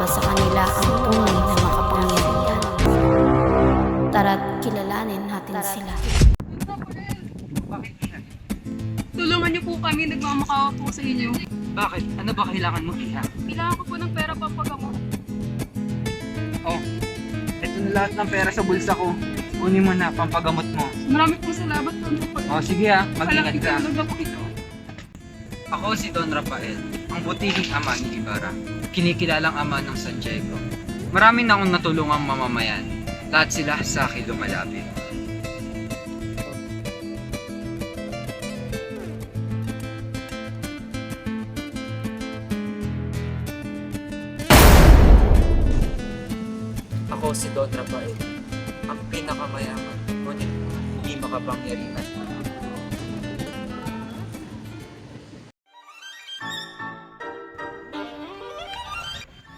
sa kanila ang tunay na makapangyarihan. Tara't kilalanin natin sila. Tulungan niyo po kami, nagmamakawa po sa inyo. Bakit? Ano ba kailangan mo, Iha? Kailangan ko po ng pera pampagamot. Oh, ito na lahat ng pera sa bulsa ko. Kunin mo na, pampagamot mo. Marami po salamat po. Oh, sige mag-ingat ka. Talaga po ito. Ako si Don Rafael, ang butihing ama ni Ibarra. Kinikilalang ama ng San Diego. Marami na akong natulungang mamamayan. Lahat sila sa akin lumalapit. Ako si Don Rafael, ang pinakamayaman, ngunit hindi makapangyarihan.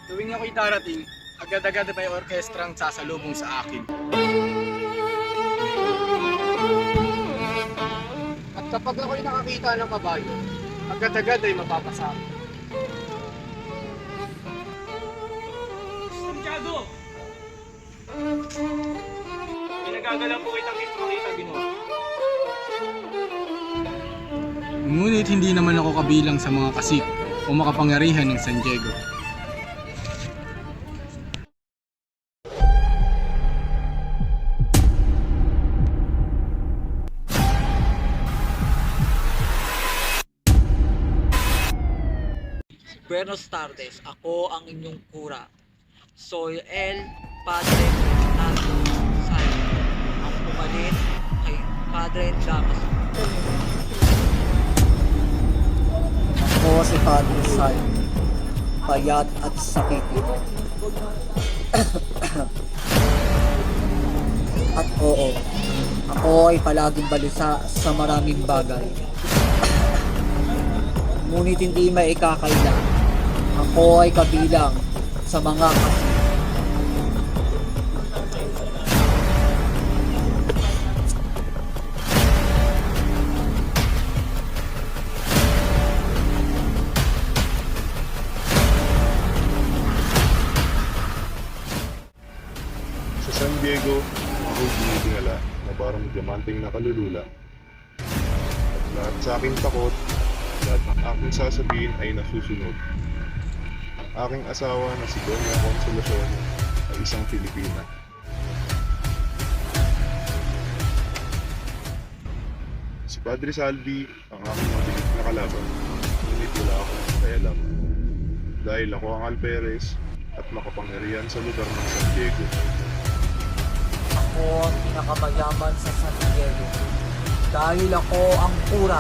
Tuwing ako'y darating, agad-agad may orkestrang sasalubong sa akin. At kapag ako'y nakakita ng kabayo, agad-agad ay mapapasama. Santiago! Pinagagala po kitang makita, Ginoo. Ngunit hindi naman ako kabilang sa mga kasik o makapangyarihan ng San Diego. Buenos tardes, ako ang inyong kura. Soy El Padre Fernando Sayo, ang pumalit kay Padre Damas. Ako si Padre Sayo, payat at sakit. At oo, ako ay palaging balisa sa maraming bagay. Ngunit hindi maikakaila. Ako ay kabilang sa mga kasik. Sa San Diego, ako'y binitingala na parang diamanteng nakalulula. At lahat sa aking takot, lahat ng aking sasabihin ay nasusunod. Ang aking asawa na si Doña Consolacion ay isang Pilipina. Si Padre Salvi ang aking mabilis na kalaban, ngunit wala akong pakialam. Dahil ako ang alperes at makapangyarihan sa lugar ng San Diego. Ako ang pinakamayaman sa San Diego. Dahil ako ang kura